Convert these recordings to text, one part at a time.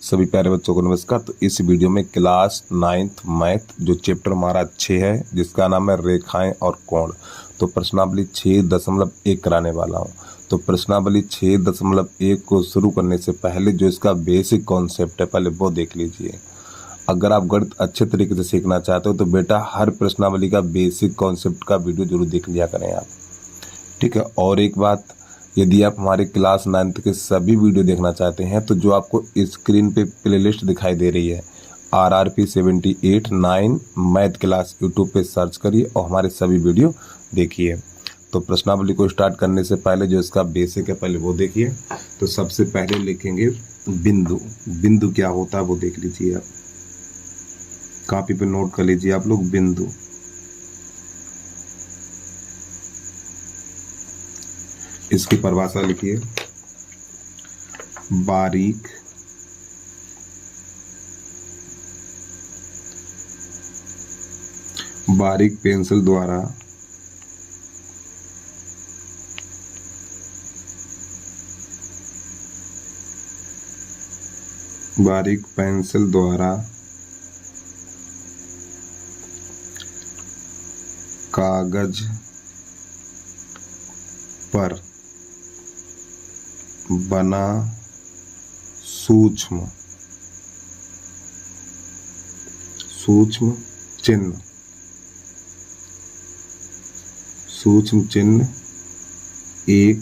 सभी प्यारे बच्चों को नमस्कार। तो इस वीडियो में क्लास 9th मैथ जो चैप्टर हमारा 6 है जिसका नाम है रेखाएं और कोण, तो प्रश्नावली 6.1 कराने वाला हूं। तो प्रश्नावली 6.1 को शुरू करने से पहले जो इसका बेसिक कॉन्सेप्ट है पहले वो देख लीजिए। अगर आप गणित अच्छे तरीके से सीखना चाहते हो तो बेटा हर प्रश्नावली का बेसिक कॉन्सेप्ट का वीडियो जरूर देख लिया करें आप, ठीक है। और एक बात, यदि आप हमारे क्लास 9th के सभी वीडियो देखना चाहते हैं तो जो आपको स्क्रीन पे प्लेलिस्ट दिखाई दे रही है RRP 78 9 मैथ क्लास, यूट्यूब पे सर्च करिए और हमारे सभी वीडियो देखिए। तो प्रश्नावली को स्टार्ट करने से पहले जो इसका बेसिक है पहले वो देखिए। तो सबसे पहले लिखेंगे बिंदु। बिंदु क्या होता है वो देख लीजिए, आप कॉपी पे नोट कर लीजिए आप लोग। बिंदु, इसकी परिभाषा लिखिए। बारीक बारीक पेंसिल द्वारा कागज पर बना सूक्ष्म चिन्ह एक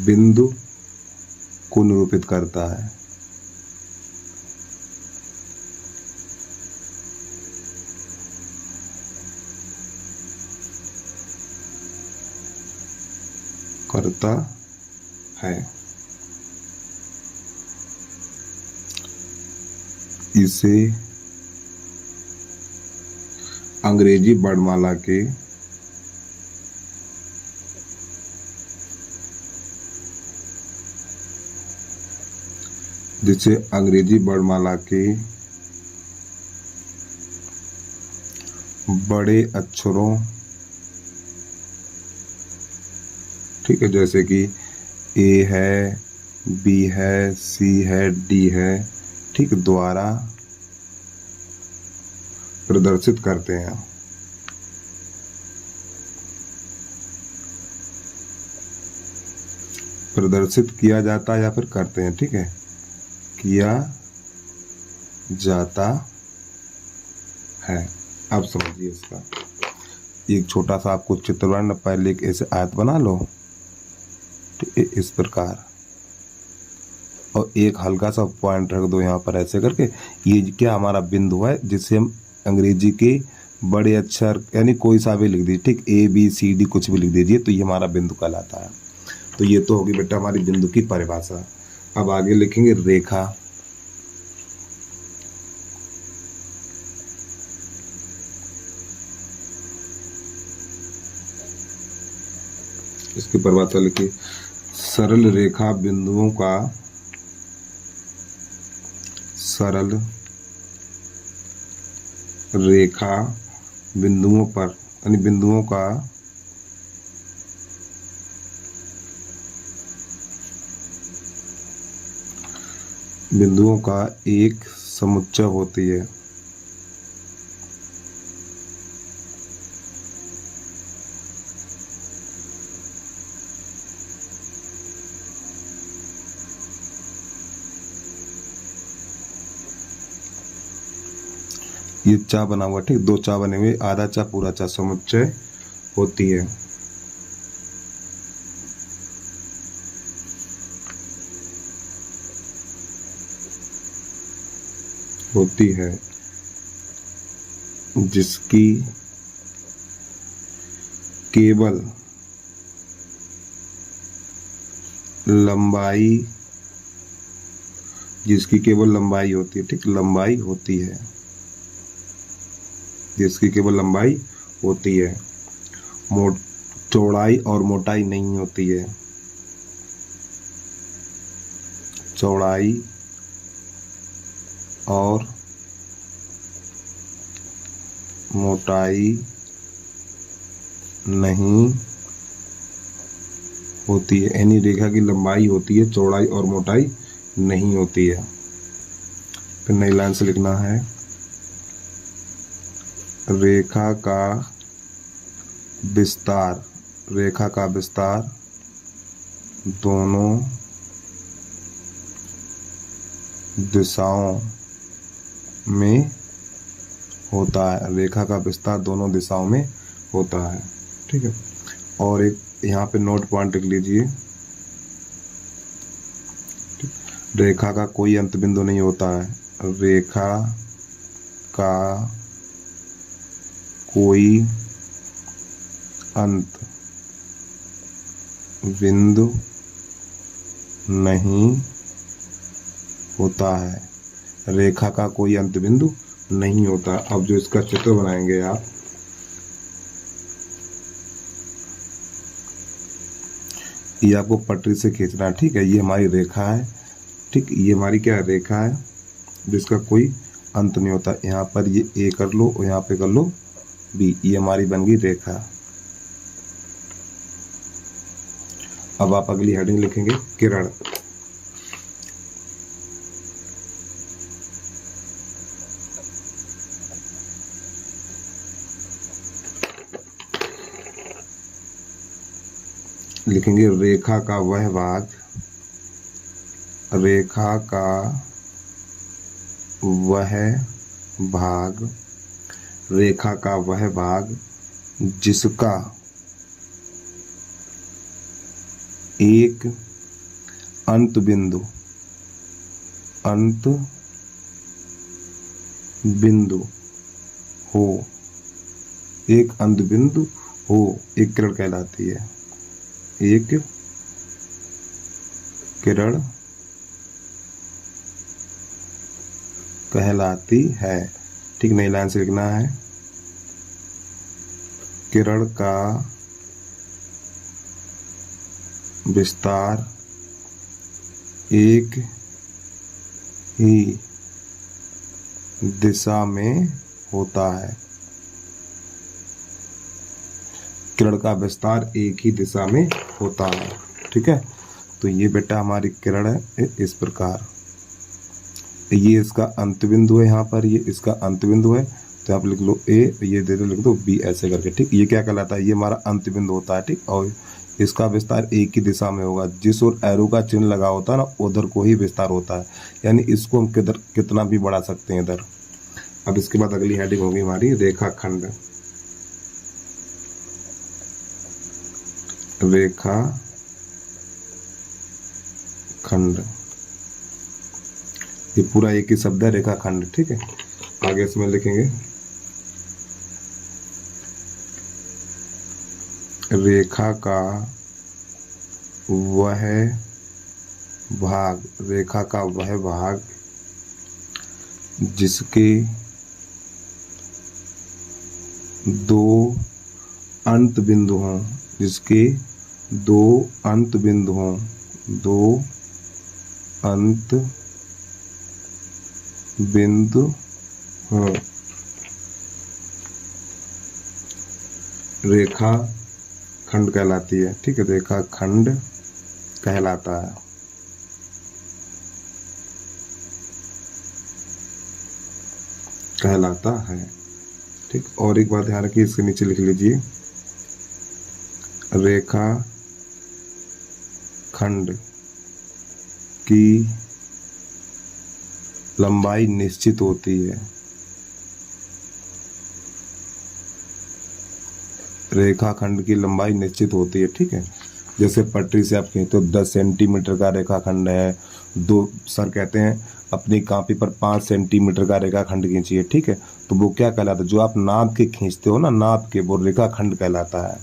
बिंदु को निरूपित करता है। इसे अंग्रेजी वर्णमाला के बड़े अक्षरों, ठीक है, जैसे कि A है, B है, C है, D है, ठीक, द्वारा प्रदर्शित करते हैं। प्रदर्शित किया जाता है या फिर करते हैं, ठीक है, किया जाता है। अब समझिए इसका एक छोटा सा आपको चित्र बनाना। पहले एक ऐसे आयत बना लो, ठीक है, इस प्रकार, और एक हल्का सा पॉइंट रख दो यहाँ पर ऐसे करके। ये क्या हमारा बिंदु है जिसे हम अंग्रेजी के बड़े अक्षर यानी कोई सा भी लिख दीजिए, ठीक, ABCD कुछ भी लिख दीजिए तो ये हमारा बिंदु कहलाता है। तो ये तो होगी बेटा हमारी बिंदु की परिभाषा। अब आगे लिखेंगे रेखा। इसकी परिभाषा लिखिए। सरल रेखा बिंदुओं पर यानी बिंदुओं का एक समुच्चय होती है। ये चा बना हुआ, ठीक, दो चा बने हुए, आधा चा पूरा चा, समुच्चय होती है। जिसकी केवल लंबाई होती है, ठीक, लंबाई होती है, जिसकी केवल लंबाई होती है, चौड़ाई और मोटाई नहीं होती है। चौड़ाई और मोटाई नहीं होती है, यानी रेखा की लंबाई होती है, चौड़ाई और मोटाई नहीं होती है। फिर नई लाइन से लिखना है, रेखा का विस्तार, रेखा का विस्तार दोनों दिशाओं में होता है, रेखा का विस्तार दोनों दिशाओं में होता है। ठीक है, और एक यहाँ पे नोट पॉइंट लिख लीजिए, रेखा का कोई अंत बिंदु नहीं होता है, रेखा का कोई अंत बिंदु नहीं होता है, रेखा का कोई अंत बिंदु नहीं होता। अब जो इसका चित्र बनाएंगे आप, ये आपको पटरी से खींचना है। ठीक है, ये हमारी रेखा है। ठीक, ये हमारी क्या है, रेखा है जिसका कोई अंत नहीं होता। यहाँ पर ये ए कर लो और यहाँ पे कर लो बी, ये हमारी बन गई रेखा। अब आप अगली हेडिंग लिखेंगे, किरण। लिखेंगे रेखा का वह भाग, रेखा का वह भाग, रेखा का वह भाग जिसका एक अंत बिंदु हो, एक अंत बिंदु हो, एक किरण कहलाती है, एक किरण कहलाती है। ठीक, नई लाइन से लिखना है, किरण का विस्तार एक ही दिशा में होता है, किरण का विस्तार एक ही दिशा में होता है। ठीक है, तो ये बेटा हमारी किरण है इस प्रकार, ये इसका अंत बिंदु है, यहाँ पर ये इसका अंत बिंदु है, तो आप लिख लो ए, ये दे दो लिख दो बी, ऐसे करके। ठीक, ये क्या कहलाता है, ये हमारा अंत बिंदु होता है। ठीक, और इसका विस्तार एक ही दिशा में होगा, जिस ओर एरो का चिन्ह लगा होता है ना उधर को ही विस्तार होता है, यानी इसको हम किधर कितना भी बढ़ा सकते हैं इधर। अब इसके बाद अगली हेडिंग होगी हमारी रेखाखंड। रेखा खंड, ये पूरा एक ही शब्द है, रेखाखंड। ठीक है, आगे इसमें लिखेंगे रेखा का वह भाग, रेखा का वह भाग जिसके दो अंत बिंदु हों, जिसके दो अंत बिंदु हों, दो अंत बिंदु हों, रेखा खंड कहलाती है। ठीक है, रेखा खंड कहलाता है। कहलाता है। ठीक, और एक बात ध्यान रखिए, इसके नीचे लिख लीजिए रेखा खंड की लंबाई निश्चित होती है, रेखाखंड की लंबाई निश्चित होती है। ठीक है, जैसे पटरी से आप कहें तो 10 सेंटीमीटर का रेखाखंड है, दो सर कहते हैं अपनी कॉपी पर 5 सेंटीमीटर का रेखाखंड खींचिए। ठीक है, तो वो क्या कहलाता है, जो आप नाप के खींचते हो ना, नाप के, वो रेखाखंड कहलाता है।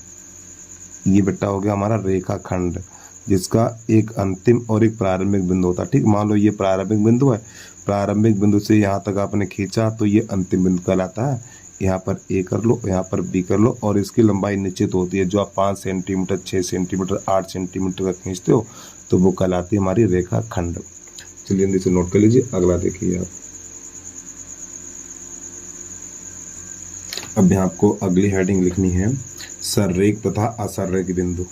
ये बेटा हो गया हमारा रेखाखंड, जिसका एक अंतिम और एक प्रारंभिक बिंदु होता है। ठीक, मान लो ये प्रारंभिक बिंदु है, प्रारंभिक बिंदु से यहाँ तक आपने खींचा तो ये अंतिम बिंदु कहलाता है। यहाँ पर ए कर लो, यहाँ पर बी कर लो, और इसकी लंबाई निश्चित होती है, जो आप 5 सेंटीमीटर, 6 सेंटीमीटर, 8 सेंटीमीटर का खींचते हो तो वो कहलाती है हमारी रेखाखंड। चलिए जल्दी से नोट कर लीजिए, अगला देखिए आप। अब यहाँ आपको अगली हेडिंग लिखनी है, सररेख तथा असररेख बिंदु।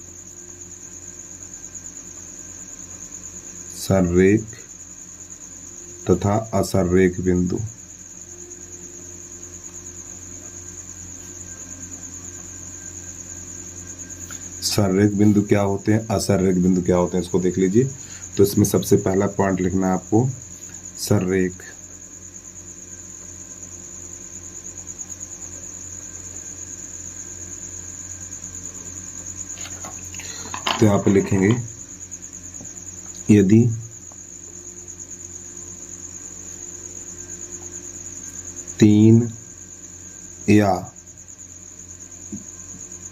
सररेख तथा असररेख बिंदु। सररेख बिंदु क्या होते हैं, असररेख बिंदु क्या होते हैं, इसको देख लीजिए। तो इसमें सबसे पहला पॉइंट लिखना है आपको सररेख। तो यहाँ पे लिखेंगे यदि तीन या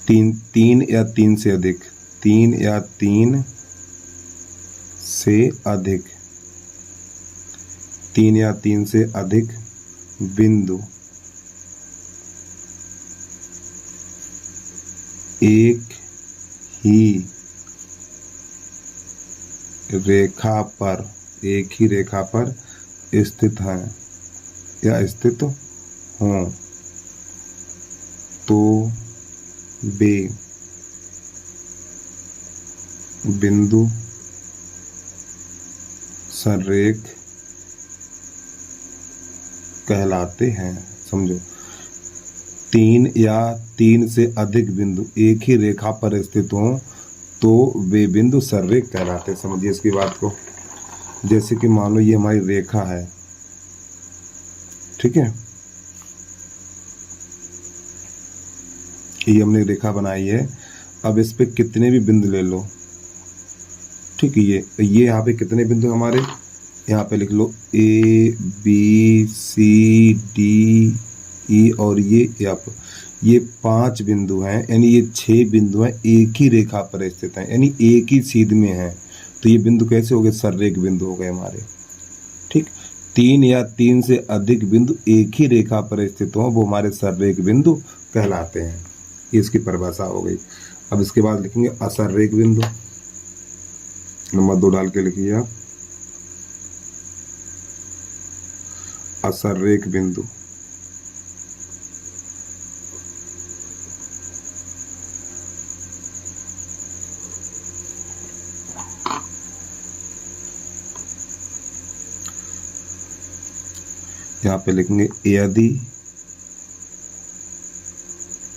तीन से अधिक, तीन या तीन से अधिक बिंदु एक ही रेखा पर स्थित हैं या स्थित हों तो वे बिंदु सररेख कहलाते हैं। समझो, तीन या तीन से अधिक बिंदु एक ही रेखा पर स्थित हों तो वे बिंदु सररेख कहलाते हैं। समझिए इसकी बात को। जैसे कि मान लो ये हमारी रेखा है, ठीक है, ये हमने रेखा बनाई है। अब इस पे कितने भी बिंदु ले लो, ठीक है, ये यहाँ पे कितने बिंदु हमारे, यहाँ पे लिख लो A B C D E और ये F, ये 5 बिंदु हैं, यानी ये 6 बिंदु हैं एक ही रेखा पर स्थित हैं, यानी एक ही सीध में हैं। तो ये बिंदु कैसे हो गए, सररेख बिंदु हो गए हमारे। ठीक, तीन या तीन से अधिक बिंदु एक ही रेखा पर स्थित हों वो हमारे सररेख बिंदु कहलाते हैं। ये इसकी परिभाषा हो गई। अब इसके बाद लिखेंगे असररेख बिंदु। नंबर 2 डाल के लिखिए आप असररेख बिंदु। यहाँ पे लिखेंगे यदि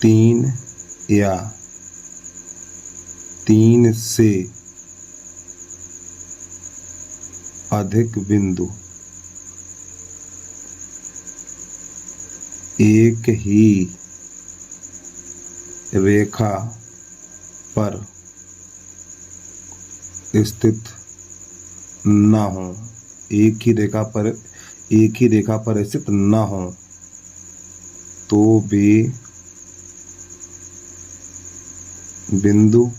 तीन या तीन से अधिक बिंदु एक ही रेखा पर स्थित न हो, एक ही रेखा पर स्थित न हो तो वे बिंदु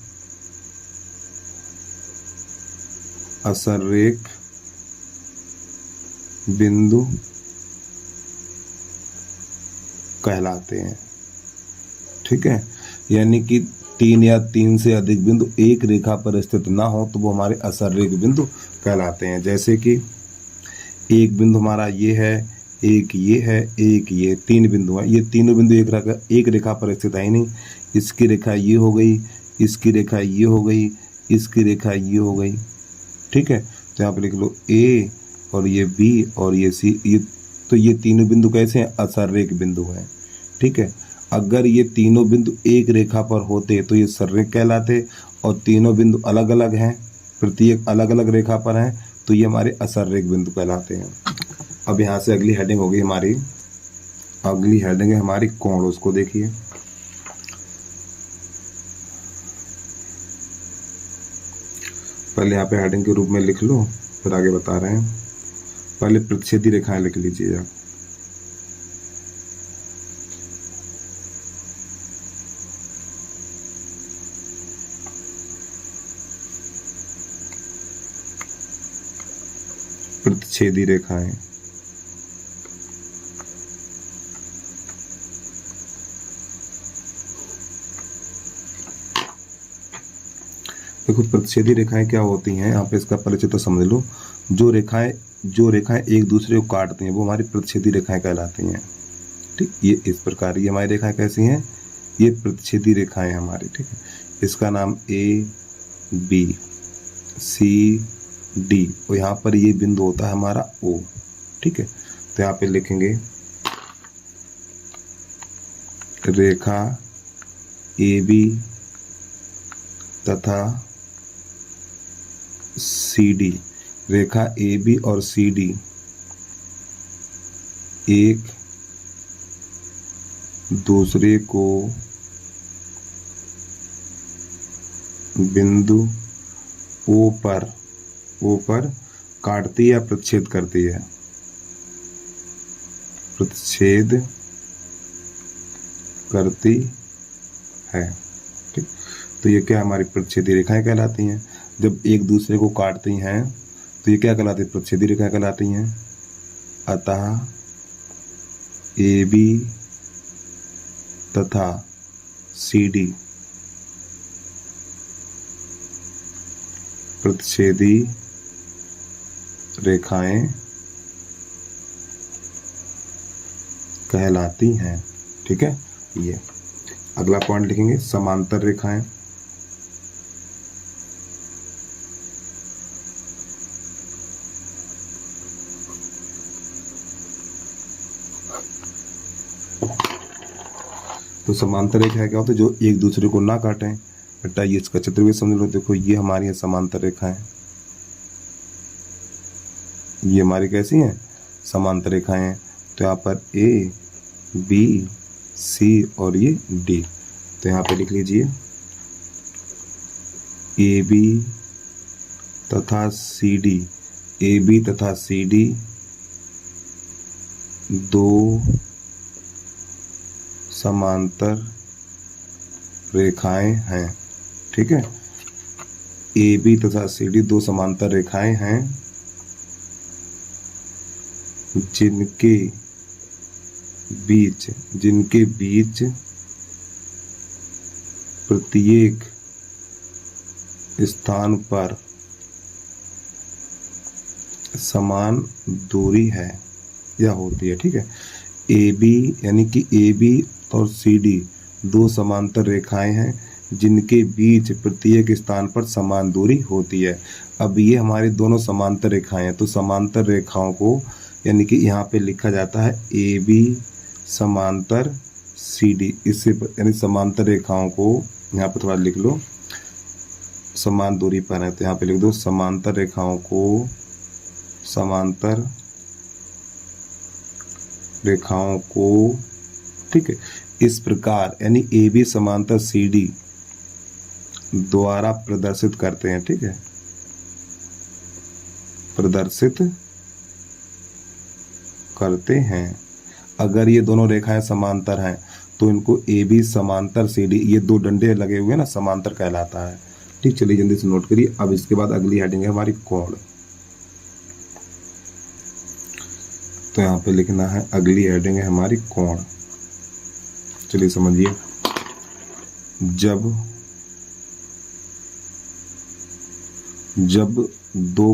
असररेख बिंदु कहलाते हैं। ठीक है, यानी कि तीन या तीन से अधिक बिंदु एक रेखा पर स्थित ना हो तो वो हमारे असररेख बिंदु कहलाते हैं। जैसे कि एक बिंदु हमारा ये है, एक ये है, एक ये, 3 बिंदु हैं। ये तीनों बिंदु एक रेखा पर स्थित है ही नहीं। इसकी रेखा ये हो गई, इसकी रेखा ये हो गई, इसकी रेखा ये हो गई। ठीक है, तो यहाँ पे लिख लो ए और ये बी और ये सी, तो ये तीनों बिंदु कैसे हैं, असररेख बिंदु हैं। ठीक है, अगर ये तीनों बिंदु एक रेखा पर होते तो ये सररेख कहलाते, और तीनों बिंदु अलग अलग हैं, प्रत्येक अलग अलग रेखा पर हैं, तो ये हमारे असररेख बिंदु कहलाते हैं। अब यहाँ से अगली हेडिंग होगी हमारी, अगली हेडिंग है हमारी कोण। उसको देखिए, पहले यहाँ पे हेडिंग के रूप में लिख लो, फिर आगे बता रहे हैं। पहले प्रतिच्छेदी रेखाएं लिख लीजिए आप। प्रतिच्छेदी रेखाएं, देखो प्रतिच्छेदी रेखाएं क्या होती हैं, यहाँ पे इसका परिचय तो समझ लो। जो रेखाएं एक दूसरे को काटती हैं वो हमारी प्रतिच्छेदी रेखाएं कहलाती हैं। ठीक, ये इस प्रकार, ये हमारी रेखाएं कैसी हैं, ये प्रतिच्छेदी रेखाएं हमारी। ठीक है, इसका नाम A B C डी, और यहाँ पर ये बिंदु होता है हमारा ओ। ठीक है, तो यहाँ पे लिखेंगे रेखा ए बी तथा C D, Rekha A B और सी डी एक दूसरे को बिंदु ओ पर काटती या प्रतिच्छेद करती है, प्रतिच्छेद करती है। ठीक, तो ये क्या हमारी प्रतिच्छेदी रेखाएं कहलाती हैं। जब एक दूसरे को काटती हैं तो ये क्या कहलाती है, प्रतिच्छेदी रेखाएं कहलाती हैं। अतः ए बी तथा सी डी प्रतिच्छेदी रेखाएं कहलाती हैं। ठीक है, ये अगला पॉइंट लिखेंगे समांतर रेखाएं। तो समांतर रेखा क्या होता है, जो एक दूसरे को ना काटें। बेटा ये इसका चित्र भी समझ लो, देखो ये हमारी है समांतर रेखाएं, ये हमारी कैसी हैं, समांतर रेखाएं हैं। तो यहाँ पर ए बी सी और ये डी, तो यहाँ पे लिख लीजिए ए बी तथा सी डी, ए बी तथा सी डी दो समांतर रेखाएं हैं। ठीक है, ए बी तथा सी डी दो समांतर रेखाएं हैं जिनके बीच प्रत्येक स्थान पर समान दूरी है या होती है। ठीक है, ए बी यानी कि ए बी और सी डी दो समांतर रेखाएं हैं जिनके बीच प्रत्येक स्थान पर समान दूरी होती है। अब ये हमारी दोनों समांतर रेखाएं हैं, तो समांतर रेखाओं को यानी कि यहाँ पे लिखा जाता है ए बी समांतर सी डी, इससे यानी समांतर रेखाओं को यहाँ पे थोड़ा लिख लो, समान दूरी पर है तो यहाँ पे लिख दो समांतर रेखाओं को, समांतर रेखाओं को। ठीक है, इस प्रकार यानी ए बी समांतर सी डी द्वारा प्रदर्शित करते हैं। ठीक है, प्रदर्शित करते हैं। अगर ये दोनों रेखाएं समांतर हैं तो इनको ए बी समांतर सी डी, ये दो डंडे लगे हुए हैं ना, समांतर कहलाता है। ठीक, चलिए जल्दी से नोट करिए। अब इसके बाद अगली हेडिंग है हमारी कोण। तो यहाँ पे लिखना है अगली हेडिंग है हमारी कोण। चलिए समझिए, जब दो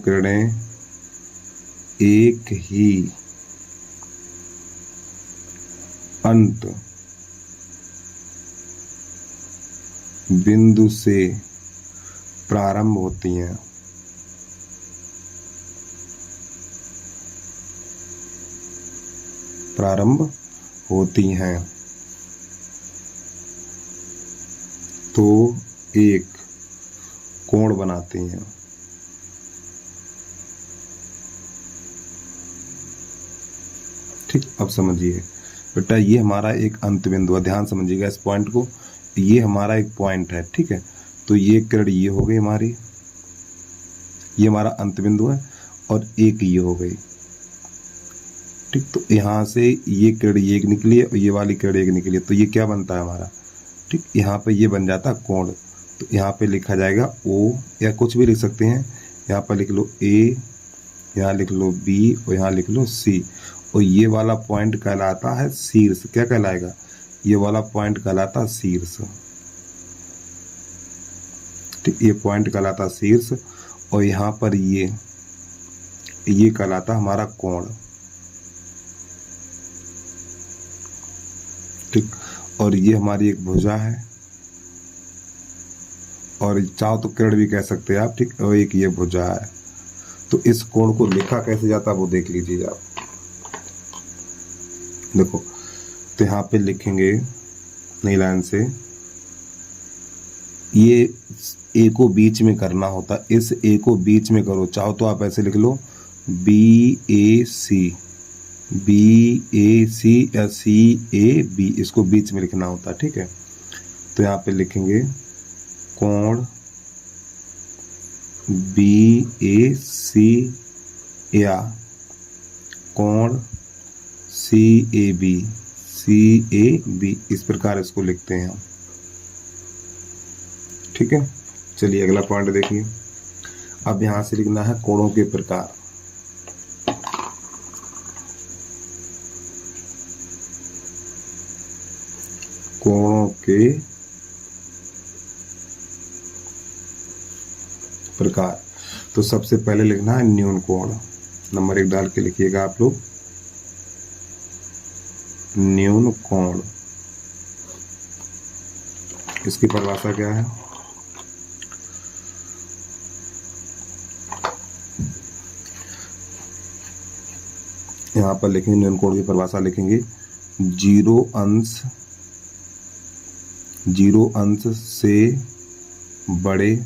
किरणें एक ही अंत बिंदु से प्रारंभ होती हैं, तो एक कोण बनाती हैं। ठीक, अब समझिए बेटा, ये हमारा एक अंत बिंदु है, ध्यान समझिएगा इस पॉइंट को। ये हमारा एक पॉइंट है। ठीक है, तो ये किरण ये हो गई हमारी, ये हमारा अंत बिंदु है, और एक ये हो गई। ठीक, तो यहाँ से ये किरण ये एक निकली है और ये वाली किरण एक निकली है, तो ये क्या बनता है हमारा। ठीक, यहाँ पे ये बन जाता है कोण। तो यहाँ पे लिखा जाएगा ओ, या कुछ भी लिख सकते हैं। यहाँ पर लिख लो ए, यहाँ लिख लो बी और यहाँ लिख लो सी, और ये वाला पॉइंट कहलाता है शीर्ष। क्या कहलाएगा, ये वाला पॉइंट कहलाता है शीर्ष। ठीक, ये पॉइंट कहलाता है शीर्ष, और यहाँ पर ये कहलाता हमारा कोण। ठीक, और ये हमारी एक भुजा है, और चाहो तो किरण भी कह सकते हैं आप, ठीक। और एक ये भुजा है। तो इस कोण को लिखा कैसे जाता है वो देख लीजिए आप। देखो, तो यहाँ पे लिखेंगे नई लाइन से, ये ए को बीच में करना होता, इस ए को बीच में करो। चाहो तो आप ऐसे लिख लो BAC, BAC या CAB, इसको बीच में लिखना होता, ठीक है। तो यहाँ पे लिखेंगे कोण BAC या कोण CAB, इस प्रकार इसको लिखते हैं हम, ठीक है। चलिए अगला पॉइंट देखिए। अब यहां से लिखना है कोणों के प्रकार। कोणों के प्रकार, तो सबसे पहले लिखना है न्यून कोण। नंबर 1 डाल के लिखिएगा आप लोग, न्यून कोण। इसकी परिभाषा क्या है? यहाँ पर लिखेंगे न्यून कोण की परिभाषा लिखेंगे, जीरो अंश से बड़े,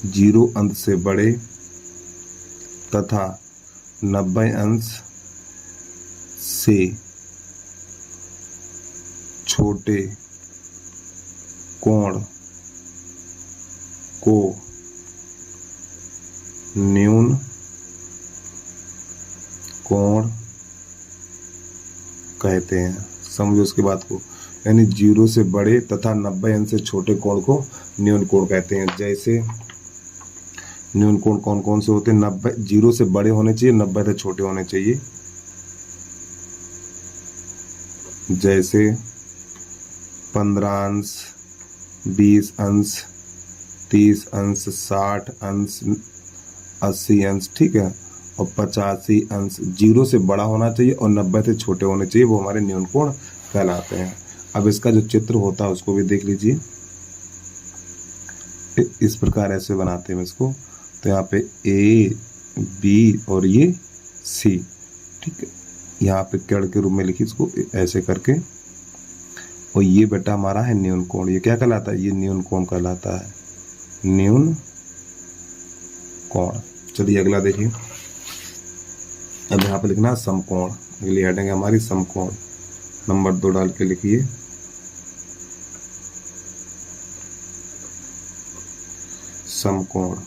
जीरो अंश से बड़े तथा 90 अंश से छोटे कोण को न्यून कोण कहते हैं। समझो उसकी बात को, यानी 0 से बड़े तथा 90 अंश से छोटे कोण को न्यून कोण कहते हैं। जैसे न्यून कोण कौन कौन से होते हैं? 90, 0 से बड़े होने चाहिए, 90 से छोटे होने चाहिए। जैसे 15 अंश, 20 अंश, 30 अंश, 60 अंश, 80 अंश, ठीक है, और 85 अंश। 0 से बड़ा होना चाहिए और 90 से छोटे होने चाहिए, वो हमारे न्यून कोण कहलाते हैं। अब इसका जो चित्र होता है उसको भी देख लीजिए। इस प्रकार ऐसे बनाते हैं इसको। तो यहाँ पे A, B और ये C, ठीक है। यहाँ पे किरण के रूप में लिखिए इसको ऐसे करके। और ये बेटा हमारा है न्यून कोण। ये क्या कहलाता है? ये न्यून कोण कहलाता है, न्यून कोण। चलिए अगला देखिए। अब यहाँ पे लिखना है समकोण। अगली हेडिंग है हमारी समकोण। नंबर 2 डाल के लिखिए, समकोण।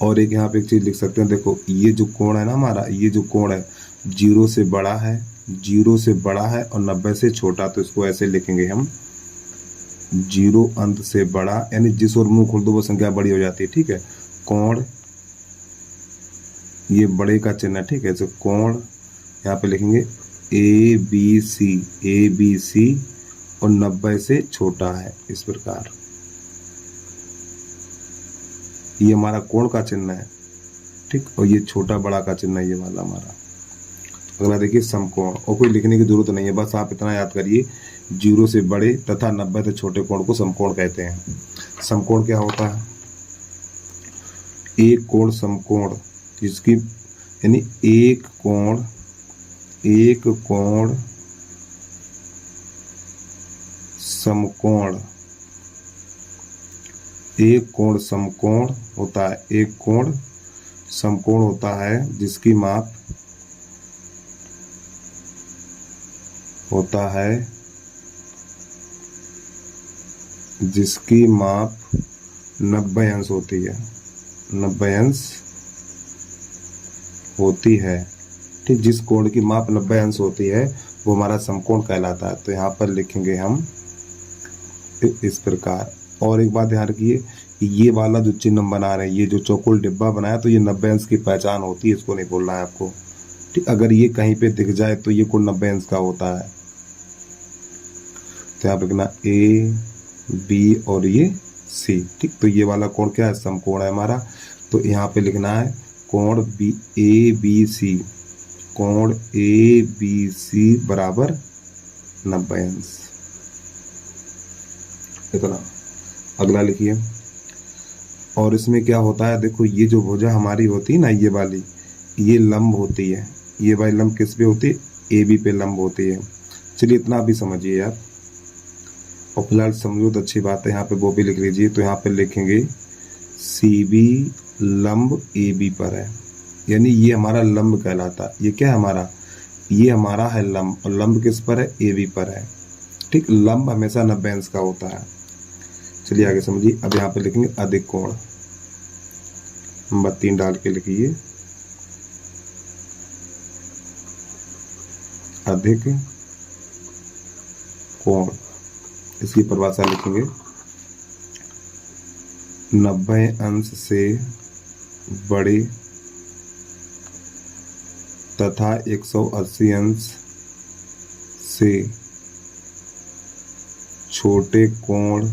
और एक यहाँ पे एक चीज लिख सकते हैं, देखो ये जो कोण है ना हमारा, ये जो कोण है 0 से बड़ा है, 0 से बड़ा है और 90 से छोटा। तो इसको ऐसे लिखेंगे हम, 0 अंत से बड़ा, यानी जिस ओर मुंह खोल दो वो संख्या बड़ी हो जाती है, ठीक है। कोण, ये बड़े का चिन्ह है, ठीक है। तो कोण यहाँ पे लिखेंगे ABC और 90 से छोटा है, इस प्रकार। ये हमारा कोण का चिन्ह है, ठीक। और ये छोटा बड़ा का चिन्ह है, ये वाला हमारा। अगला देखिए समकोण। और कोई लिखने की जरूरत नहीं है, बस आप इतना याद करिए, 0 से बड़े तथा 90 से छोटे कोण को समकोण कहते हैं। समकोण क्या होता है? एक कोण समकोण, जिसकी यानी एक कोण समकोण, एक कोण समकोण होता है, एक कोण समकोण होता है जिसकी माप होता है, जिसकी माप 90 अंश होती है, 90 अंश होती है, ठीक। जिस कोण की माप 90 अंश होती है वो हमारा समकोण कहलाता है। तो यहाँ पर लिखेंगे हम इस प्रकार। और एक बात ध्यान रखिए, ये वाला जो चिन्ह हम बना रहे हैं, ये जो चौकोर डिब्बा बनाया, तो ये 90 अंश की पहचान होती है, इसको नहीं बोलना है आपको, ठीक। अगर ये कहीं पे दिख जाए तो ये कोण 90 अंश का होता है। तो यहाँ पे लिखना A, B और ये C, ठीक। तो ये वाला कोण क्या है? समकोण है हमारा। तो यहाँ पे लिखना है कोण ABC कोण ABC बराबर 90 अंश। इतना। अगला लिखिए। और इसमें क्या होता है, देखो ये जो भुजा हमारी होती है ना, ये वाली, ये लंब होती है। ये वाली लंब किस पे होती है? AB पे लंब होती है। चलिए इतना भी समझिए यार, और फिलहाल समझो तो अच्छी बात है। यहाँ पे वो भी लिख लीजिए। तो यहाँ पे लिखेंगे CB लंब AB पर है, यानी ये हमारा लंब कहलाता है। ये क्या है हमारा? ये हमारा है लंब, और लंब किस पर है? AB पर है। ठीक, लंब हमेशा 90 अंश का होता है। चलिए आगे समझिए। अब यहाँ पे लिखेंगे अधिक कोण। नंबर 3 डाल के लिखिए अधिक कोण। इसकी परिभाषा लिखेंगे 90 अंश से बड़े तथा 180 अंश से छोटे कोण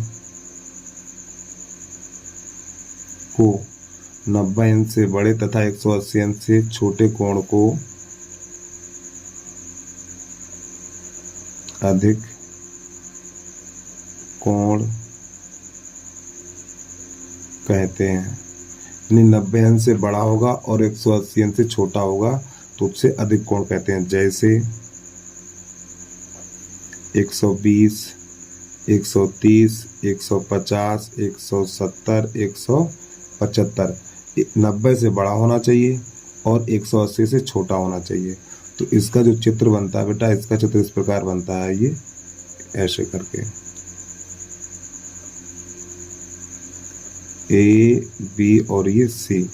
को 90 अंश से बड़े तथा 180 अंश से छोटे कोण को अधिक कोण कहते हैं। यानी 90 अंश से बड़ा होगा और 180 अंश से छोटा होगा तो उससे अधिक कोण कहते हैं। जैसे 120, 130, 150, 170, 175। 90 से बड़ा होना चाहिए और 180 से छोटा होना चाहिए। तो इसका जो चित्र बनता है बेटा, इसका चित्र इस प्रकार बनता है, ये ऐसे करके A, B और ये C।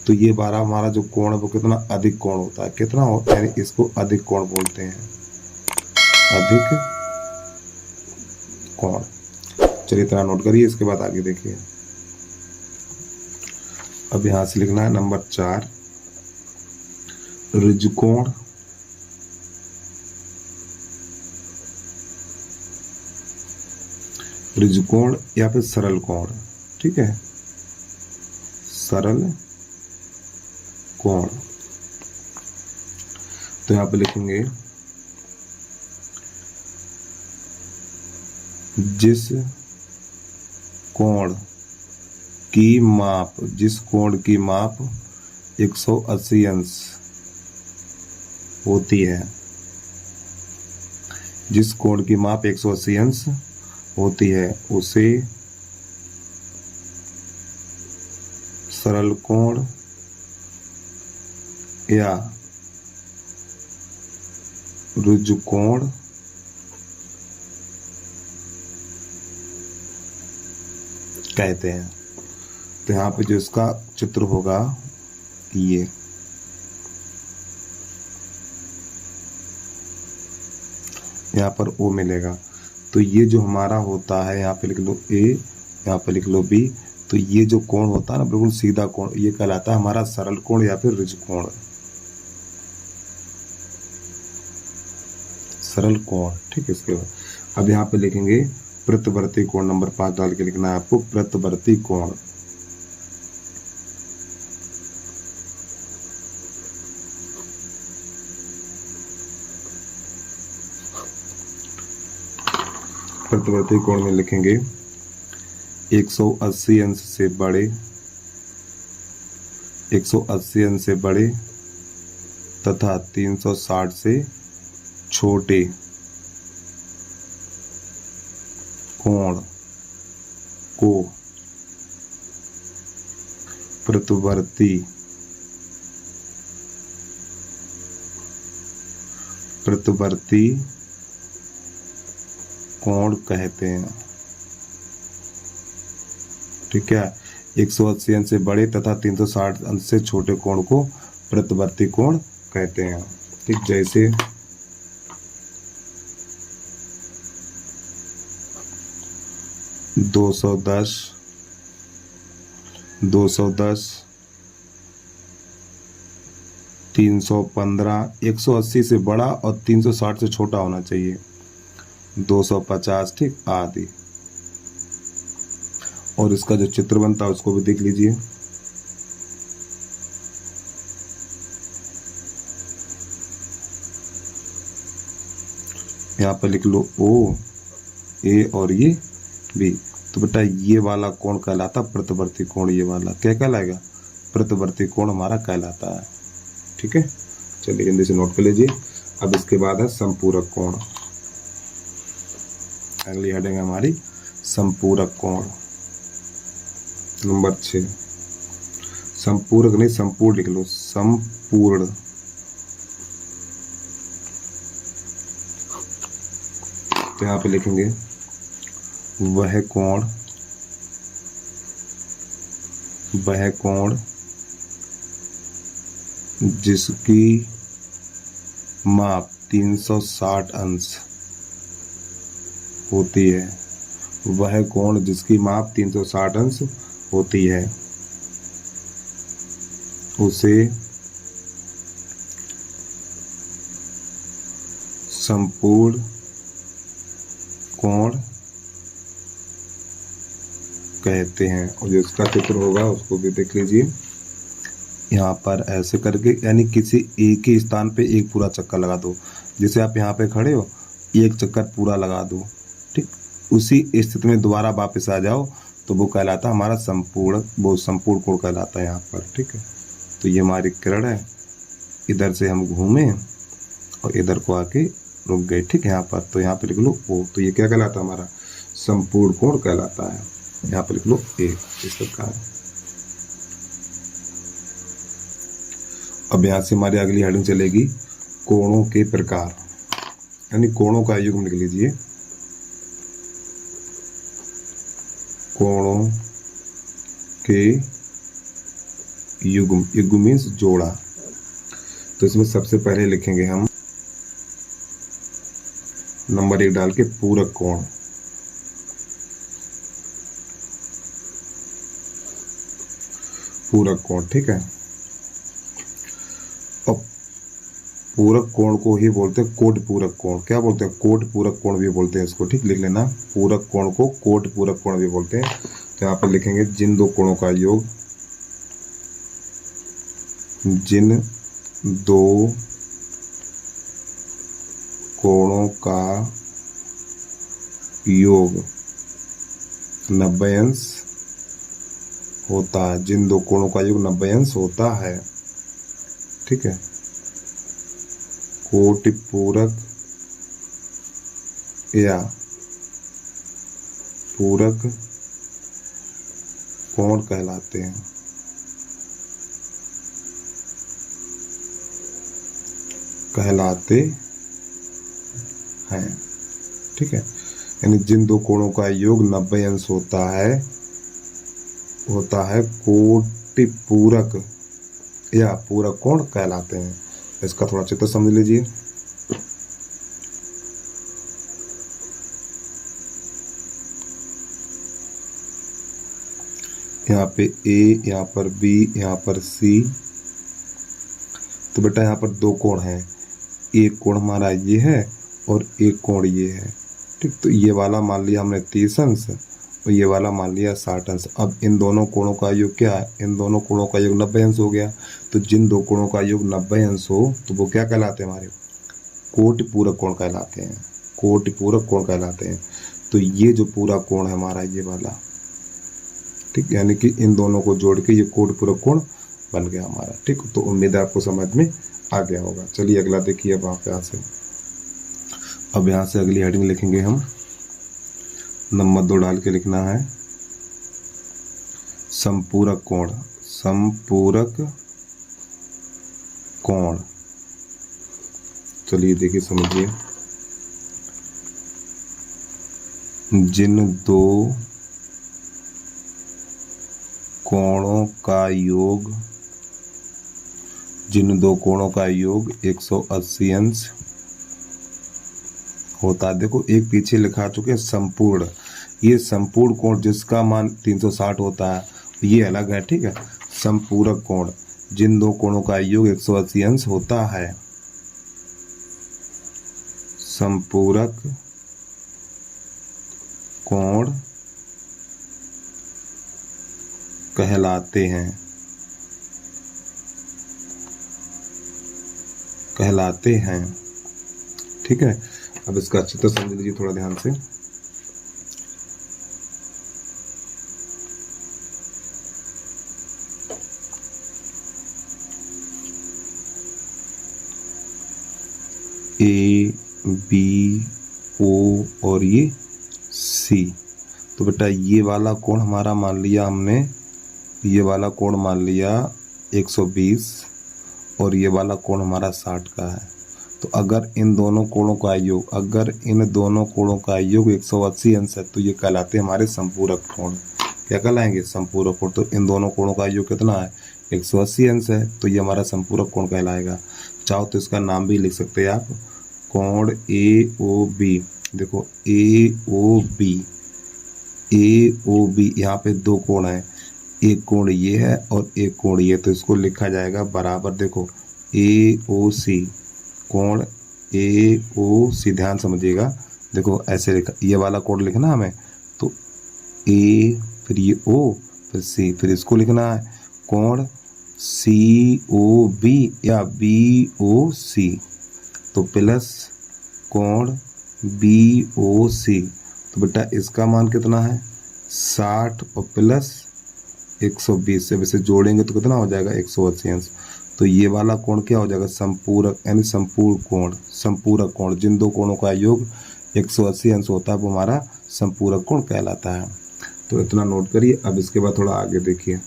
तो ये 12 हमारा जो कोण है वो कितना अधिक कोण होता है। कितना होता है? इसको अधिक कोण बोलते हैं, अधिक कोण। चलिए इतना नोट करिए। इसके बाद आगे देखिए। अब यहां से लिखना है नंबर 4 ऋजुकोण। ऋजुकोण या फिर सरल कोण। ठीक है, सरल कोण। तो यहां पे लिखेंगे जिस कोण की माप, जिस कोण की माप 180 अंश होती है, जिस कोण की माप 180 अंश होती है उसे सरल कोण या ऋजुकोण कहते हैं। तो यहाँ पे जो इसका चित्र होगा ये, यहाँ पर O मिलेगा। तो ये जो हमारा होता है, यहाँ पे लिख लो A, यहाँ पे लिख लो B। तो ये जो कोण होता है ना, बिल्कुल सीधा कोण, ये कहलाता है हमारा सरल कोण या फिर ऋजुकोण। सरल कोण। ठीक है। इसके बाद अब यहाँ पे लिखेंगे प्रत्यावर्ती कोण। नंबर 5 डाल के लिखना है आपको प्रत्यावर्ती कोण। प्रत्यावर्ती कोण में लिखेंगे 180 अंश से बड़े, 180 अंश से बड़े तथा 360 से छोटे कोण को प्रत्यावर्ती कोण कहते हैं। ठीक है, 180 अंश से बड़े तथा 360 अंश से छोटे कोण को प्रत्यावर्ती कोण कहते हैं। ठीक, जैसे 210, 315, 180 से बड़ा और 360 से छोटा होना चाहिए, 250। ठीक, आदि। और इसका जो चित्र बनता है उसको भी देख लीजिए। तो 250 यहाँ पर लिख लो ओ, ए और ये बी। तो बेटा ये वाला कोण कहलाता प्रतिवर्ती कोण, ये वाला क्या कहलाएगा, प्रतिवर्ती कोण हमारा कहलाता है। ठीक है, चलिए हिंदी से नोट कर लीजिए। अब इसके बाद है संपूरक कोण। अगली हेडिंग है हमारी संपूरक कोण। नंबर 6, संपूरक नहीं संपूर्ण लिख लो, संपूर्ण। तो यहाँ पे लिखेंगे वह कोण जिसकी माप 360 अंश होती है, वह कोण जिसकी माप 360 अंश होती है उसे संपूर्ण कोण कहते हैं। और जो इसका चित्र होगा उसको भी देख लीजिए। यहाँ पर ऐसे करके, यानी किसी एक ही स्थान पे एक पूरा चक्कर लगा दो। जैसे आप यहाँ पे खड़े हो, एक चक्कर पूरा लगा दो, ठीक। उसी स्थिति में दोबारा वापस आ जाओ तो वो कहलाता हमारा संपूर्ण कोण कहलाता है यहाँ पर। ठीक है, तो ये हमारी किरण है, इधर से हम घूमे और इधर को आके रुक गए। ठीक है, यहाँ पर तो यहाँ पे लिख लो ओ, तो ये क्या कहलाता है हमारा संपूर्ण कोण कहलाता है। यहाँ पे लिख लो ए, इस प्रकार। अब यहाँ से हमारी अगली हेडिंग चलेगी कोणों के प्रकार, यानी कोणों का युग्म लिख लीजिए। कोणों के युग्म, युग्म मीन्स जोड़ा। तो इसमें सबसे पहले लिखेंगे हम नंबर 1 डाल के पूरक कोण। पूरक कोण, ठीक है। अब पूरक कोण को ही बोलते हैं कोटि पूरक कोण। क्या बोलते हैं, कोटि पूरक कोण भी बोलते हैं इसको। ठीक, लिख लेना, पूरक कोण को कोटि पूरक कोण भी बोलते हैं। तो यहाँ पर लिखेंगे जिन दो कोणों का योग, जिन दो कोणों का योग 90 अंश होता है, जिन दो कोणों का योग 90 अंश होता है। ठीक है, कोटि पूरक या पूरक कोण कहलाते हैं। ठीक है, यानी जिन दो कोणों का योग 90 अंश होता है कोटि पूरक या पूरक कोण कहलाते हैं। इसका थोड़ा चित्र समझ लीजिए। यहाँ पे ए, यहाँ पर बी, यहाँ पर सी। तो बेटा यहाँ पर दो कोण हैं, एक कोण हमारा ये है और एक कोण ये है। ठीक, तो ये वाला मान लिया हमने 30 अंश और ये वाला मान लिया 60 अंश। अब इन दोनों कोणों का योग क्या है, इन दोनों कोणों का योग 90 अंश हो गया। तो जिन दो कोणों का योग 90 अंश हो तो वो क्या कहलाते हैं, हमारे कोटि पूरक कोण कहलाते हैं। कोटि पूरक कोण कहलाते हैं। तो ये जो पूरा कोण है हमारा ये वाला, ठीक, यानी कि इन दोनों को जोड़ के ये कोटि पूरक कोण बन गया हमारा। ठीक, तो उम्मीद है आपको समझ में आ गया होगा। चलिए अगला देखिए। अब आप यहाँ से, अब यहाँ से अगली हेडिंग लिखेंगे हम, नंबर 2 डाल के लिखना है संपूरक कोण। संपूरक कोण, चलिए देखिए समझिए। जिन दो कोणों का योग, जिन दो कोणों का योग 180 अंश होता है। देखो एक पीछे लिखा चुके हैं संपूर्ण, ये संपूर्ण कोण जिसका मान 360 होता है ये अलग है। ठीक है, संपूरक कोण जिन दो कोणों का योग 180 अंश होता है, संपूरक कोण कहलाते हैं। ठीक है, अब इसका अच्छी तरह समझ लीजिए थोड़ा ध्यान से। ए बी ओ और ये सी। तो बेटा ये वाला कोण हमारा मान लिया हमने, ये वाला कोण मान लिया 120 और ये वाला कोण हमारा 60 का है। तो अगर इन दोनों कोणों का योग, अगर इन दोनों कोणों का योग 180 अंश है तो ये कहलाते हैं हमारे संपूरक कोण। क्या कहलाएंगे? संपूरक कोण। तो इन दोनों कोणों का योग कितना है? 180 अंश है, तो ये हमारा संपूरक कोण कहलाएगा। चाहो तो इसका नाम भी लिख सकते हैं आप, कोण ए ओ बी। देखो ए ओ बी, ए ओ बी, यहाँ पे दो कोण है, एक कोण ये है और एक कोण ये, तो इसको लिखा जाएगा बराबर। देखो ए ओ सी, कोण ए ओ सी, ध्यान समझिएगा। देखो ऐसे लिखा, ये वाला कोण लिखना हमें, तो ए फिर ये ओ फिर सी, फिर इसको लिखना है कोण सी ओ बी या बी ओ सी, तो प्लस कोण बी ओ सी। तो बेटा इसका मान कितना है? 60 और प्लस 120 से वैसे जोड़ेंगे तो कितना हो जाएगा? 180 अंश। तो ये वाला कोण क्या हो जाएगा? संपूरक, यानी संपूर्ण कोण। संपूरक कोण, जिन दो कोणों का योग 180 अंश होता है वो हमारा संपूरक कोण कहलाता है। तो इतना नोट करिए। अब इसके बाद थोड़ा आगे देखिए।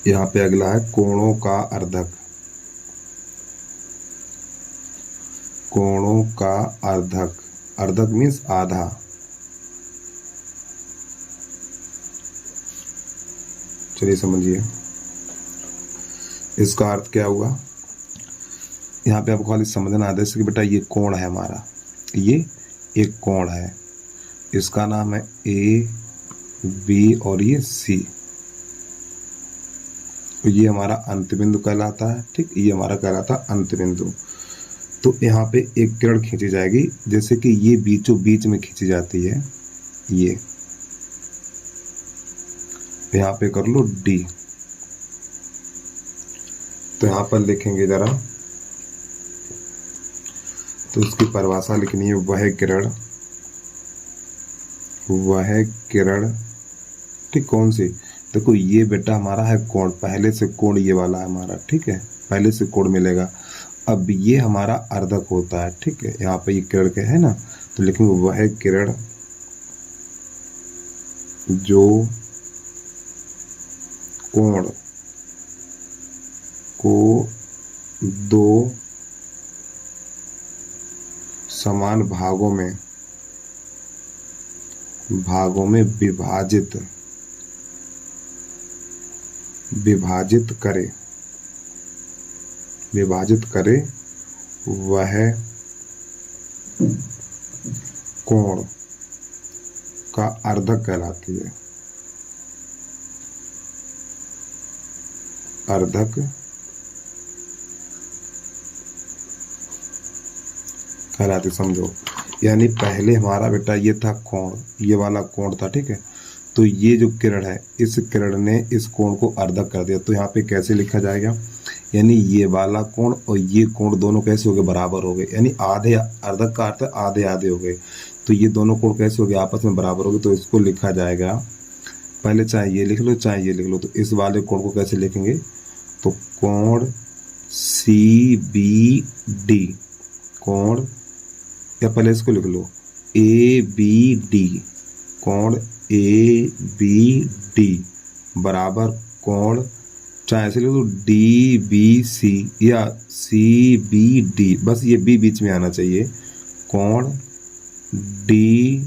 यहाँ पे अगला है कोणों का अर्धक। कोणों का अर्धक, अर्धक मीन्स आधा। चलिए समझिए इसका अर्थ क्या हुआ। यहाँ पे आपको खाली समझना है जैसे कि बेटा ये कोण है हमारा, ये एक कोण है, इसका नाम है ए बी और ये सी। तो ये हमारा अंत बिंदु कहलाता है। ठीक, ये हमारा कहलाता है अंत बिंदु। तो यहाँ पे एक किरण खींची जाएगी, जैसे कि ये बीचों बीच में खींची जाती है, ये यहाँ पे कर लो डी। तो यहाँ पर लिखेंगे जरा, तो उसकी परिभाषा लिखनी है, वह किरण, वह किरण। ठीक, कौन सी? देखो ये बेटा हमारा है कोण, पहले से कोण ये वाला है हमारा, ठीक है, पहले से कोण मिलेगा। अब ये हमारा अर्धक होता है, ठीक है, यहाँ पे ये किरण के है ना, तो लिखेंगे वह किरण जो कोण को दो समान भागों में विभाजित करे वह कोण का अर्धक कहलाती है। अर्धक कहलाती, समझो। यानी पहले हमारा बेटा ये था कोण, ये वाला कोण था, ठीक है, तो ये जो किरण है, इस किरण ने इस कोण को अर्धक कर दिया। तो यहाँ पे कैसे लिखा जाएगा? यानी ये वाला कोण और ये कोण दोनों कैसे हो गए? बराबर हो गए, यानी आधे, अर्धक का अर्थ आधे आधे हो गए। तो ये दोनों कोण कैसे हो गए? आपस में बराबर हो गए। तो इसको लिखा जाएगा, पहले चाहे ये लिख लो चाहे ये लिख लो। तो इस वाले कोण को कैसे लिखेंगे? तो कोण सी बी डी, कोण, या पहले इसको लिख लो ए बी डी, कोण ए बी डी बराबर कोण, चाहे ऐसे लिख लो डी बी सी या सी बी डी, बस ये बी बीच में आना चाहिए, कोण डी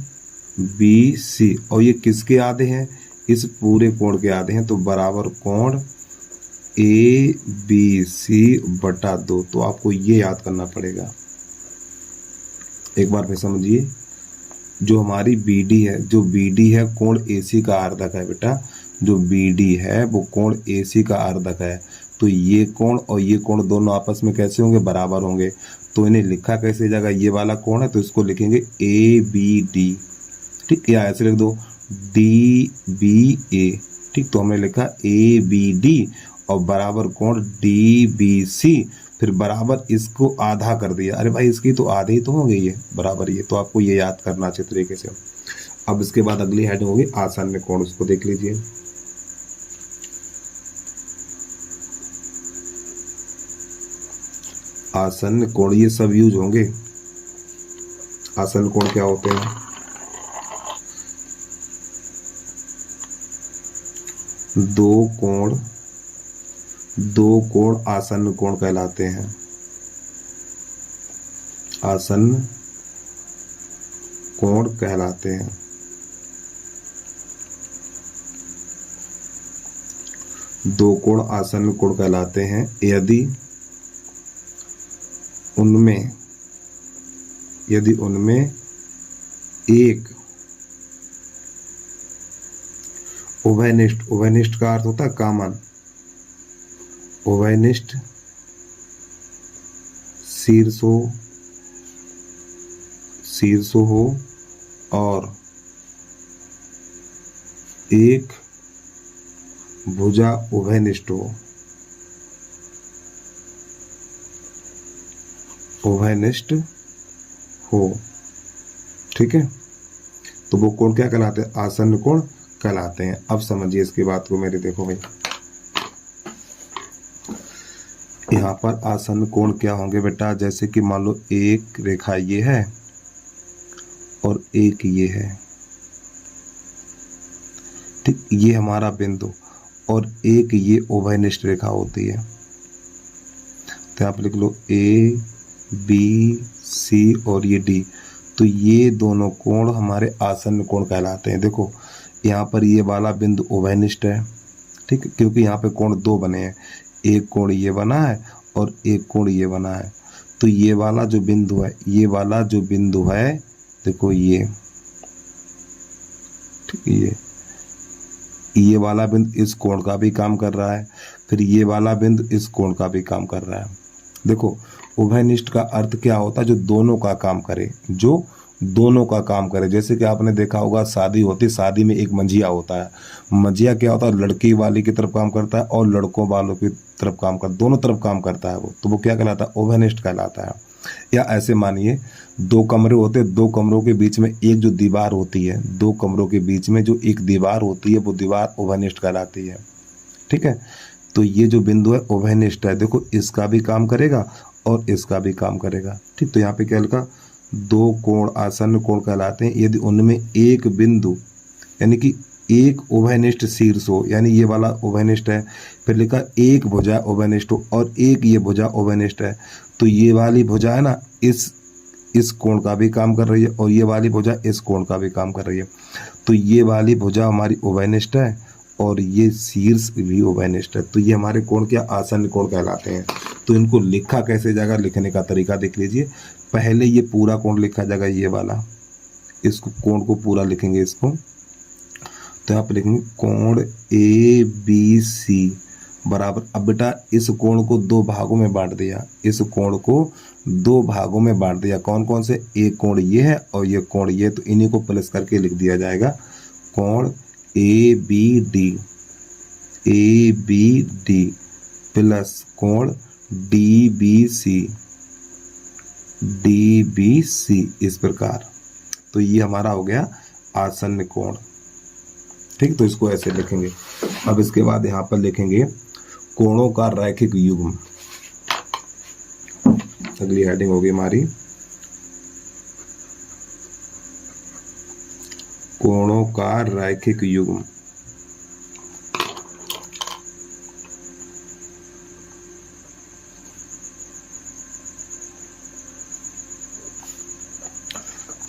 बी सी। और ये किसके आधे हैं? इस पूरे कोण के आधे हैं, तो बराबर कोण ए बी सी बटा 2। तो आपको ये याद करना पड़ेगा। एक बार फिर समझिए, जो हमारी BD है, जो BD है कोण AC का अर्धक है बेटा, जो BD है वो कोण AC का अर्धक है। तो ये कोण और ये कोण दोनों आपस में कैसे होंगे? बराबर होंगे। तो इन्हें लिखा कैसे जाएगा? ये वाला कोण है तो इसको लिखेंगे ABD, ठीक, या ऐसे लिख दो DBA, ठीक। तो हमने लिखा ABD और बराबर कोण DBC, फिर बराबर इसको आधा कर दिया। अरे भाई इसकी तो आधे ही तो हो गई है बराबर ये, तो आपको ये याद करना अच्छे तरीके से। अब इसके बाद अगली हेडिंग होगी आसन्न कोण, उसको देख लीजिए। आसन्न कोण ये सब यूज होंगे। आसन्न कोण क्या होते हैं? दो कोण आसन्न कोण कहलाते हैं। आसन्न कोण कहलाते हैं। दो कोण आसन्न कोण कहलाते हैं यदि उनमें एक उभयनिष्ठ का अर्थ होता है कॉमन, उभयनिष्ठ शीर्ष हो और एक भुजा उभयनिष्ठ हो। ठीक है, तो वो कोण क्या कहलाते हैं? आसन्न कोण कहलाते हैं। अब समझिए इसकी बात को मेरे, देखो भाई यहाँ पर आसन्न कोण क्या होंगे बेटा? जैसे कि मान लो एक रेखा ये है और एक ये है, ठीक, ये हमारा बिंदु, और एक ये उभयनिष्ठ रेखा होती है। तो आप लिख लो ABC और ये D, तो ये दोनों कोण हमारे आसन्न कोण कहलाते हैं। देखो यहाँ पर ये वाला बिंदु उभयनिष्ठ है, ठीक है, क्योंकि यहाँ पे कोण दो बने हैं, एक कोण ये बना है और एक कोण ये बना है। तो ये वाला जो बिंदु है, देखो ये, ठीक, ये वाला बिंदु इस कोण का भी काम कर रहा है, फिर ये वाला बिंदु इस कोण का भी काम कर रहा है। देखो उभयनिष्ठ का अर्थ क्या होता है? जो दोनों का काम करे। जैसे कि आपने देखा होगा शादी होती, शादी में एक मंझिया होता है। मंझिया क्या होता है? लड़की वाली की तरफ काम करता है और लड़कों वालों की तरफ काम करता है, दोनों तरफ काम करता है वो, तो वो क्या कहलाता है? उभयनिष्ठ कहलाता है। या ऐसे मानिए दो कमरे होते हैं, दो कमरों के बीच में एक जो दीवार होती है, दो कमरों के बीच में जो एक दीवार होती है, वो दीवार उभयनिष्ठ कहलाती है। ठीक है, तो ये जो बिंदु है उभयनिष्ठ है। देखो इसका भी काम करेगा और इसका भी काम करेगा। ठीक, तो यहाँ पे क्या लिखा? दो कोण आसन्न कोण कहलाते हैं यदि उनमें एक बिंदु, यानी कि एक उभयनिष्ठ शीर्ष हो, यानी ये वाला उभयनिष्ठ है, फिर लिखा एक भुजा उभयनिष्ठ हो और एक ये भुजा उभयनिष्ठ है। तो ये वाली भुजा है ना, इस कोण का भी काम कर रही है और ये वाली भुजा इस कोण का भी काम कर रही है। तो ये वाली भुजा हमारी उभयनिष्ठ है और ये शीर्ष भी उभयनिष्ठ है। तो ये हमारे कोण क्या? आसन्न कोण कहलाते हैं। तो इनको लिखा कैसे जाएगा? लिखने का तरीका देख लीजिए। पहले ये पूरा कोण लिखा जाएगा, ये वाला, इसको कोण को पूरा लिखेंगे इसको। तो यहाँ पे लिखेंगे कोण ABC बराबर, अब बेटा इस कोण को दो भागों में बांट दिया, इस कोण को दो भागों में बांट दिया। कौन कौन से? एक कोण ये है और ये कोण ये, तो इन्हीं को प्लस करके लिख दिया जाएगा कोण ABD प्लस कोण DBC इस प्रकार। तो ये हमारा हो गया आसन्न कोण। ठीक, तो इसको ऐसे लिखेंगे। अब इसके बाद यहाँ पर लिखेंगे कोणों का रैखिक युग्म। अगली हेडिंग होगी हमारी कोणों का रैखिक युग्म।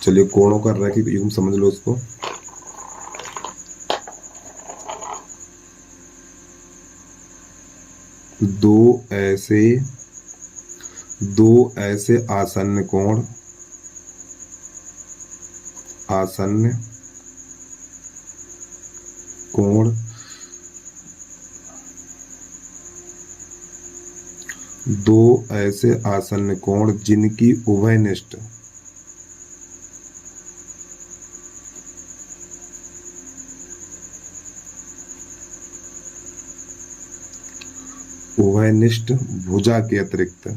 चलिए कोणों का रैखिक युग्म समझ लो इसको। दो ऐसे आसन्न कोण दो ऐसे आसन्न कोण जिनकी उभयनिष्ठ उभयनिष्ठ भुजा के अतिरिक्त,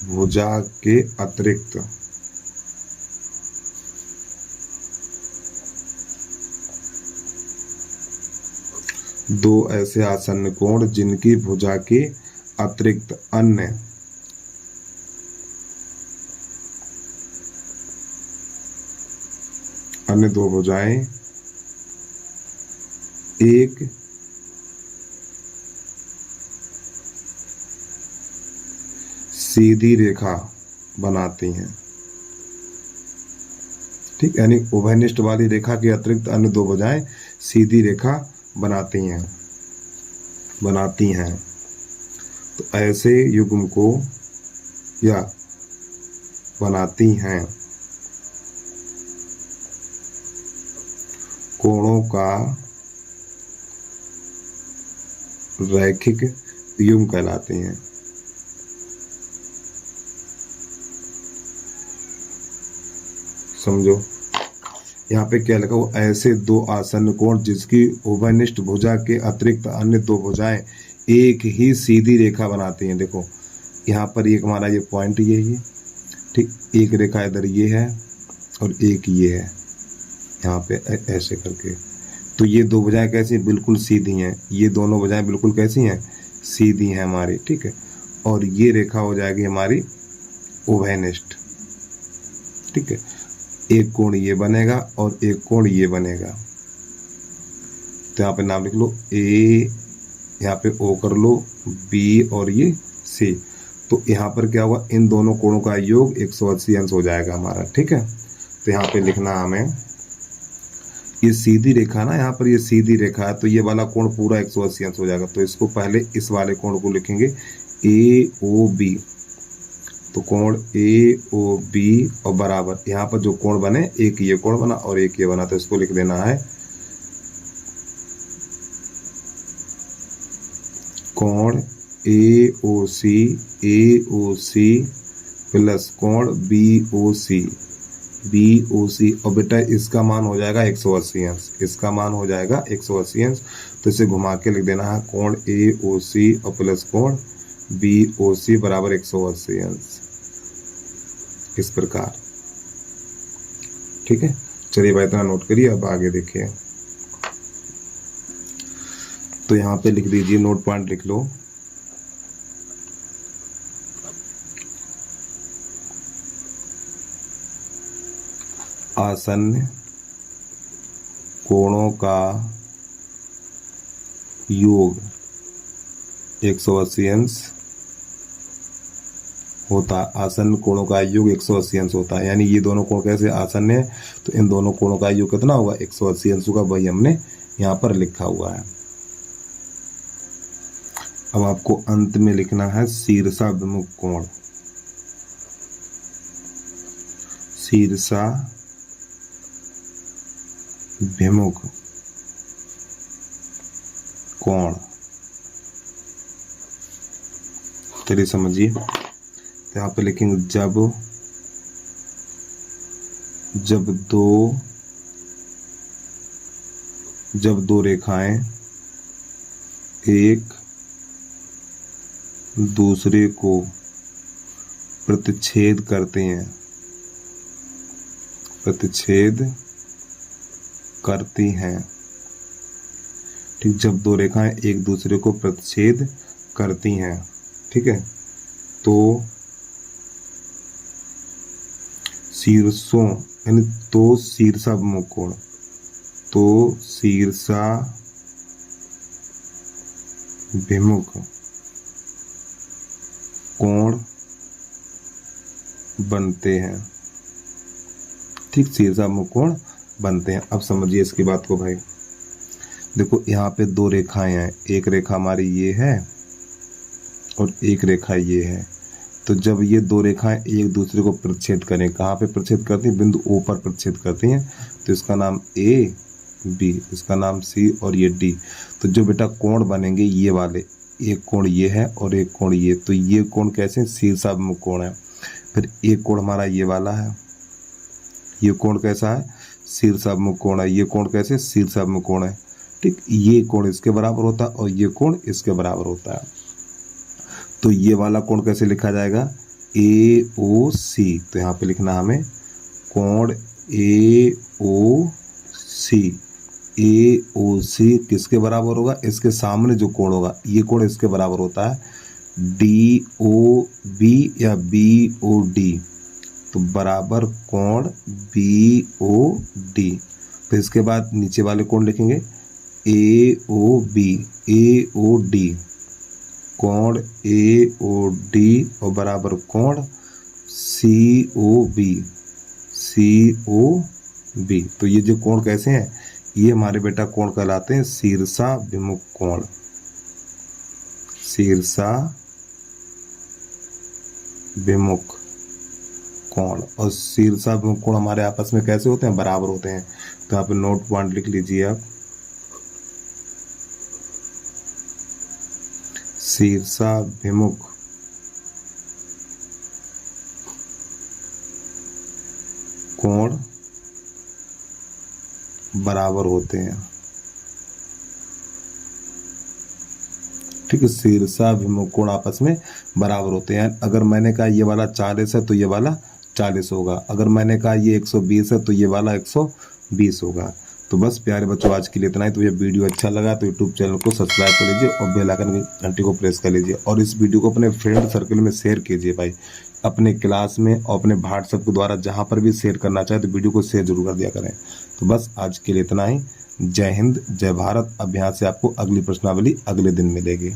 भुजा के अतिरिक्त दो ऐसे आसन्न कोण जिनकी भुजा के अतिरिक्त अन्य दो भुजाएं एक सीधी रेखा बनाती हैं। ठीक, यानी उभयनिष्ठ वाली रेखा के अतिरिक्त अन्य दो भुजाएं सीधी रेखा बनाती हैं। तो ऐसे युग्म को या बनाती हैं कोणों का रैखिक युग्म कहलाते हैं। समझो यहाँ पे क्या लिखा हुआ, ऐसे दो आसन्न कोण जिसकी उभयनिष्ठ भुजा के अतिरिक्त अन्य दो भुजाएं एक ही सीधी रेखा बनाती हैं। देखो यहाँ पर एक हमारा ये पॉइंट ये है, ठीक, एक रेखा इधर ये है और एक ये है यहाँ पे ऐसे करके। तो ये दो भुजाएं कैसी, बिल्कुल सीधी हैं। ये दोनों भुजाएं बिल्कुल कैसी हैं, सीधी हैं हमारी। ठीक है, और ये रेखा हो जाएगी हमारी उभयनिष्ठ। ठीक है, एक कोण ये बनेगा और एक कोण ये बनेगा। तो यहाँ पे नाम लिख लो ए, यहाँ पे ओ कर लो, बी और ये सी। तो यहाँ पर क्या हुआ, इन दोनों कोणों का योग 180 अंश हो जाएगा हमारा। ठीक है, तो यहाँ पे लिखना हमें, ये सीधी रेखा ना, यहाँ पर ये सीधी रेखा है तो ये वाला कोण पूरा 180 अंश हो जाएगा। तो इसको पहले इस वाले कोण को लिखेंगे ए ओ बी। तो कोण ए ओ बी और बराबर यहाँ पर जो कोण बने, एक ये कोण बना और एक ये बना, तो इसको लिख देना है कोण ए ओ सी प्लस कोण बी ओ सी। और बेटा इसका मान हो जाएगा 180 अंश, इसका मान हो जाएगा 180 अंश। तो इसे घुमा के लिख देना है कोण ए ओ सी और प्लस कोण बी ओ सी बराबर 180 अंश, इस प्रकार। ठीक है, चलिए भाई इतना नोट करिए। अब आगे देखिए, तो यहाँ पे लिख दीजिए, नोट पॉइंट लिख लो। आसन्न कोणों का योग 180 अंश होता। आसन्न कोणों का योग 180 अंश होता है। यानी ये दोनों कोण कैसे आसन्न है, तो इन दोनों कोणों का योग कितना होगा, 180 अंश का, वही हमने यहाँ पर लिखा हुआ है। अब आपको अंत में लिखना है शीर्षाभिमुख कोण। शीर्षाभिमुख कोण, चलिए समझिए। तो यहाँ पे लिखेंगे जब दो रेखाएं एक दूसरे को प्रतिच्छेद करती हैं। ठीक, जब दो रेखाएं एक दूसरे को प्रतिच्छेद करती हैं, ठीक है, तो शीर्षों यानी तो शीर्षाभिमुख कोण, तो शीर्षाभिमुख कोण बनते हैं। ठीक, शीर्षाभिमुख कोण बनते हैं। अब समझिए इसकी बात को भाई। देखो यहाँ पे दो रेखाएं हैं, एक रेखा हमारी ये है और एक रेखा ये है। तो जब ये दो रेखाएं एक दूसरे को प्रतिच्छेद करें, कहाँ पे प्रतिच्छेद करती हैं, बिंदु ओ पर प्रतिच्छेद करती हैं, तो इसका नाम ए बी, इसका नाम सी और ये डी। तो जो बेटा कोण बनेंगे ये वाले, एक कोण ये है और एक कोण ये, तो ये कोण कैसे, शीर्षाभिमुख कोण है। फिर एक कोण हमारा ये वाला है, ये कोण कैसा है, शीर्षाभिमुख कोण है। ये कोण कैसे, शीर्षाभिमुख कोण है। ठीक, ये कोण इसके बराबर होता है और ये कोण इसके बराबर होता है। तो ये वाला कोण कैसे लिखा जाएगा, AOC। तो यहाँ पे लिखना हमें कोण AOC। AOC किसके बराबर होगा, इसके सामने जो कोण होगा ये कोण इसके बराबर होता है DOB या BOD। तो बराबर कोण BOD। तो इसके बाद नीचे वाले कोण लिखेंगे AOB, AOD, कोण AOD और बराबर कोण COB, COB। तो ये जो कोण कैसे हैं, ये हमारे बेटा कोण कहलाते हैं शीर्षाभिमुख कोण। शीर्षाभिमुख कोण। और शीर्षाभिमुख कोण हमारे आपस में कैसे होते हैं, बराबर होते हैं। तो यहाँ पे नोट पॉइंट लिख लीजिए आप, शीर्षाभिमुख कोण बराबर होते हैं। ठीक है, शीर्षाभिमुख कोण आपस में बराबर होते हैं। अगर मैंने कहा ये वाला 40 है तो ये वाला 40 होगा, अगर मैंने कहा ये 120 है तो ये वाला 120 होगा। तो बस प्यारे बच्चों, आज के लिए इतना ही। तो ये वीडियो अच्छा लगा तो यूट्यूब चैनल को सब्सक्राइब कर लीजिए और बेल आइकन की घंटी को प्रेस कर लीजिए और इस वीडियो को अपने फ्रेंड सर्कल में शेयर कीजिए भाई, अपने क्लास में और अपने व्हाट्सएप के द्वारा जहाँ पर भी शेयर करना चाहे तो वीडियो को शेयर जरूर कर दिया करें। तो बस आज के लिए इतना ही। जय हिंद, जय भारत। अब यहाँ से आपको अगली प्रश्नावली अगले दिन मिलेगी।